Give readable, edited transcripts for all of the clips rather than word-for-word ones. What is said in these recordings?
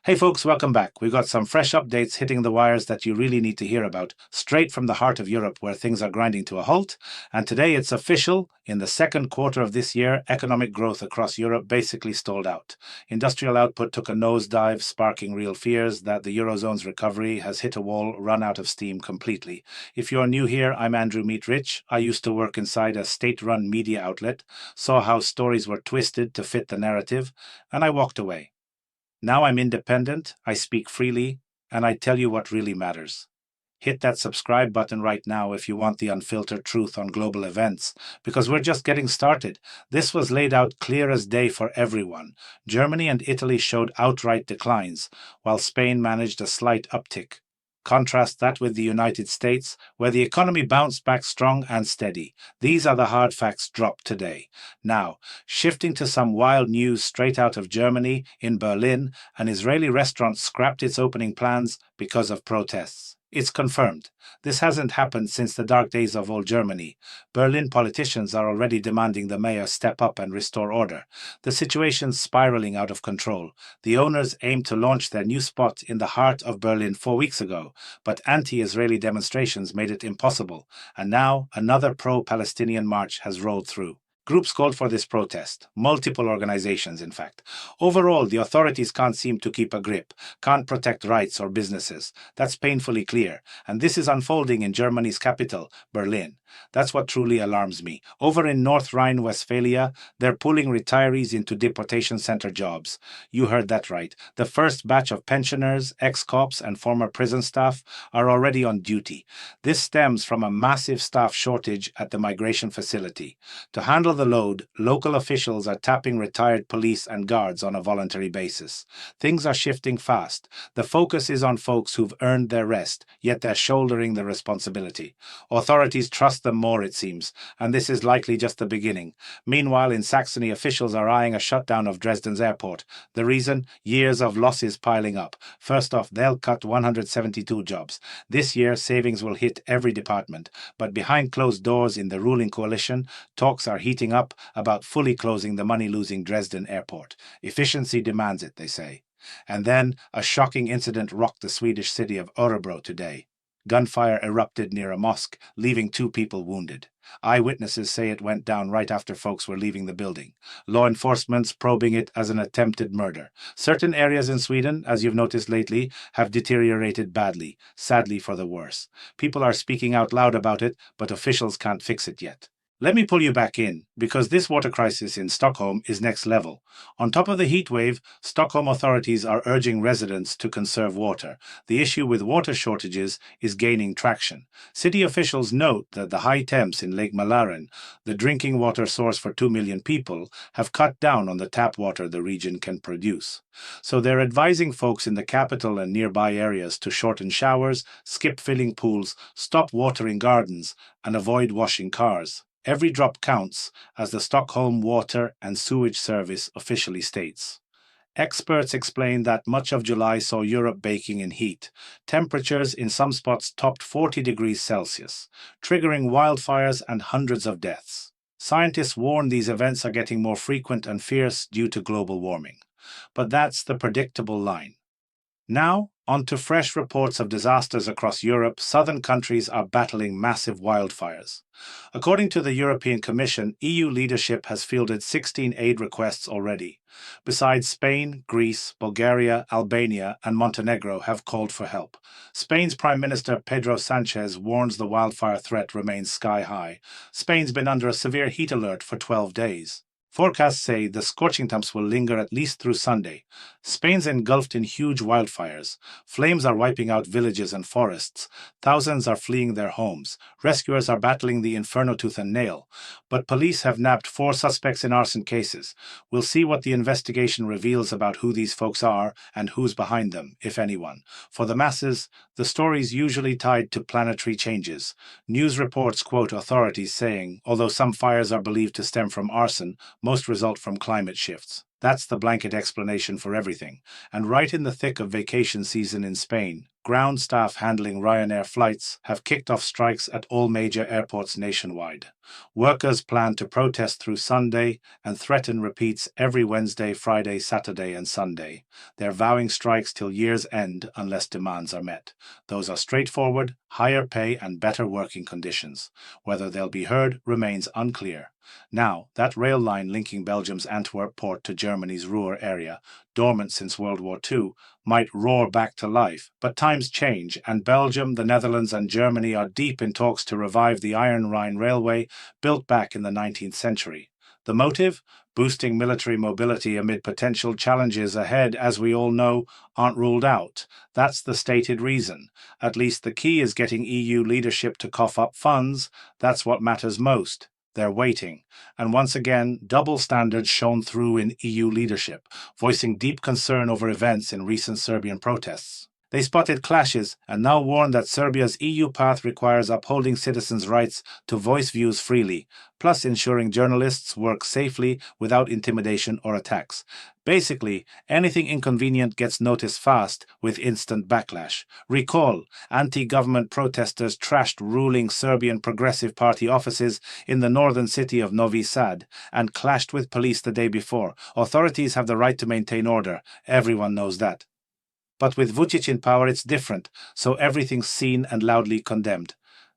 Hey folks, welcome back. We've got some fresh updates hitting the wires that you really need to hear about, straight from the heart of Europe where things are grinding to a halt. And today it's official. In the second quarter of this year, economic growth across Europe basically stalled out. Industrial output took a nosedive, sparking real fears that the eurozone's recovery has hit a wall, run out of steam completely. If you're new here, I'm Andrew Meet Rich. I used to work inside a state-run media outlet, saw how stories were twisted to fit the narrative, and I walked away. Now I'm independent, I speak freely, and I tell you what really matters. Hit that subscribe button right now if you want the unfiltered truth on global events, because we're just getting started. This was laid out clear as day for everyone. Germany and Italy showed outright declines, while Spain managed a slight uptick. Contrast that with the United States, where the economy bounced back strong and steady. These are the hard facts dropped today. Now, shifting to some wild news straight out of Germany, in Berlin, an Israeli restaurant scrapped its opening plans because of protests. It's confirmed. This hasn't happened since the dark days of old Germany. Berlin politicians are already demanding the mayor step up and restore order. The situation's spiraling out of control. The owners aimed to launch their new spot in the heart of Berlin 4 weeks ago, but anti-Israeli demonstrations made it impossible, and now another pro-Palestinian march has rolled through. Groups called for this protest, multiple organizations in fact. Overall, the authorities can't seem to keep a grip, can't protect rights or businesses. That's painfully clear, and this is unfolding in Germany's capital, Berlin. That's what truly alarms me. Over in North Rhine-Westphalia, they're pulling retirees into deportation center jobs. You heard that right. The first batch of pensioners, ex-cops, and former prison staff are already on duty. This stems from a massive staff shortage at the migration facility. To handle the load, local officials are tapping retired police and guards on a voluntary basis. Things are shifting fast. The focus is on folks who've earned their rest, yet they're shouldering the responsibility. Authorities trust them more, it seems, and this is likely just the beginning. Meanwhile, in Saxony, officials are eyeing a shutdown of Dresden's airport. The reason? Years of losses piling up. First off, they'll cut 172 jobs. This year, savings will hit every department, but behind closed doors in the ruling coalition, talks are heating up about fully closing the money-losing Dresden airport. Efficiency demands it, they say. And then, a shocking incident rocked the Swedish city of Orebro today. Gunfire erupted near a mosque, leaving 2 people wounded. Eyewitnesses say it went down right after folks were leaving the building. Law enforcement's probing it as an attempted murder. Certain areas in Sweden, as you've noticed lately, have deteriorated badly, sadly for the worse. People are speaking out loud about it, but officials can't fix it yet. Let me pull you back in, because this water crisis in Stockholm is next level. On top of the heat wave, Stockholm authorities are urging residents to conserve water. The issue with water shortages is gaining traction. City officials note that the high temps in Lake Malaren, the drinking water source for 2 million people, have cut down on the tap water the region can produce. So they're advising folks in the capital and nearby areas to shorten showers, skip filling pools, stop watering gardens, and avoid washing cars. Every drop counts, as the Stockholm Water and Sewage Service officially states. Experts explain that much of July saw Europe baking in heat. Temperatures in some spots topped 40 degrees Celsius, triggering wildfires and hundreds of deaths. Scientists warn these events are getting more frequent and fierce due to global warming. But that's the predictable line. Now, on to fresh reports of disasters across Europe. Southern countries are battling massive wildfires. According to the European Commission, EU leadership has fielded 16 aid requests already. Besides, Spain, Greece, Bulgaria, Albania, and Montenegro have called for help. Spain's Prime Minister Pedro Sanchez warns the wildfire threat remains sky high. Spain's been under a severe heat alert for 12 days. Forecasts say the scorching temps will linger at least through Sunday. Spain's engulfed in huge wildfires. Flames are wiping out villages and forests. Thousands are fleeing their homes. Rescuers are battling the inferno tooth and nail. But police have nabbed 4 suspects in arson cases. We'll see what the investigation reveals about who these folks are and who's behind them, if anyone. For the masses, the story's usually tied to planetary changes. News reports quote authorities saying, although some fires are believed to stem from arson, most result from climate shifts. That's the blanket explanation for everything. And right in the thick of vacation season in Spain, ground staff handling Ryanair flights have kicked off strikes at all major airports nationwide. Workers plan to protest through Sunday and threaten repeats every Wednesday, Friday, Saturday, and Sunday. They're vowing strikes till year's end unless demands are met. Those are straightforward, higher pay and better working conditions. Whether they'll be heard remains unclear. Now, that rail line linking Belgium's Antwerp port to Germany's Ruhr area, dormant since World War II, might roar back to life. But times change, and Belgium, the Netherlands, and Germany are deep in talks to revive the Iron Rhine railway, built back in the 19th century. The motive? Boosting military mobility amid potential challenges ahead, as we all know, aren't ruled out. That's the stated reason. At least the key is getting EU leadership to cough up funds. That's what matters most. They're waiting. And once again, double standards shone through in EU leadership, voicing deep concern over events in recent Serbian protests. They spotted clashes and now warn that Serbia's EU path requires upholding citizens' rights to voice views freely, plus ensuring journalists work safely without intimidation or attacks. Basically, anything inconvenient gets noticed fast with instant backlash. Recall, anti-government protesters trashed ruling Serbian Progressive Party offices in the northern city of Novi Sad and clashed with police the day before. Authorities have the right to maintain order. Everyone knows that. But with Vučić in power, it's different, so everything's seen and loudly condemned.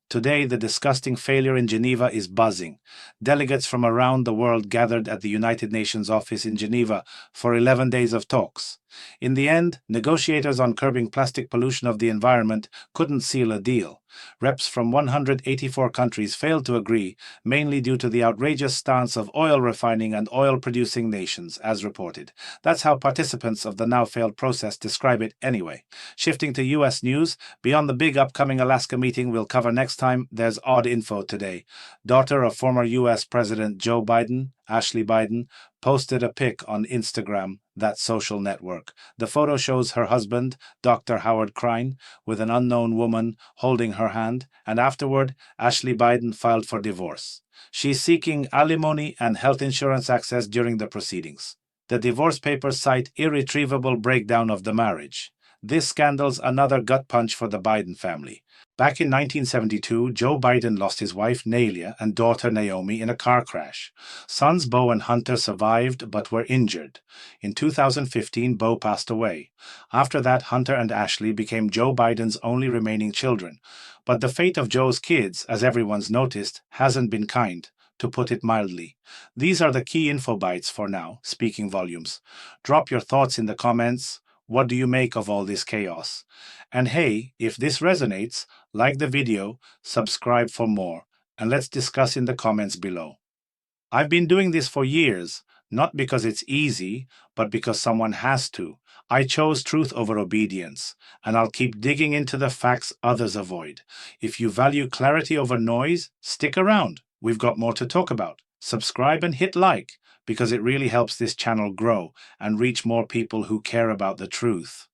Today, the disgusting failure in Geneva is buzzing. Delegates from around the world gathered at the United Nations office in Geneva for 11 days of talks. In the end, negotiators on curbing plastic pollution of the environment couldn't seal a deal. Reps from 184 countries failed to agree, mainly due to the outrageous stance of oil refining and oil-producing nations, as reported. That's how participants of the now-failed process describe it anyway. Shifting to U.S. news, beyond the big upcoming Alaska meeting we'll cover next time, there's odd info today. Daughter of former U.S. President Joe Biden, Ashley Biden, posted a pic on Instagram, that social network. The photo shows her husband, Dr. Howard Krein, with an unknown woman holding her hand, and afterward, Ashley Biden filed for divorce. She's seeking alimony and health insurance access during the proceedings. The divorce papers cite irretrievable breakdown of the marriage. This scandal's another gut punch for the Biden family. Back in 1972, Joe Biden lost his wife Nelia and daughter Naomi in a car crash. Sons Beau and Hunter survived but were injured. In 2015, Beau passed away. After that, Hunter and Ashley became Joe Biden's only remaining children. But the fate of Joe's kids, as everyone's noticed, hasn't been kind, to put it mildly. These are the key info bites for now, speaking volumes. Drop your thoughts in the comments. What do you make of all this chaos? And hey, if this resonates, like the video, subscribe for more, and let's discuss in the comments below. I've been doing this for years, not because it's easy, but because someone has to. I chose truth over obedience, and I'll keep digging into the facts others avoid. If you value clarity over noise, stick around. We've got more to talk about. Subscribe and hit like, because it really helps this channel grow and reach more people who care about the truth.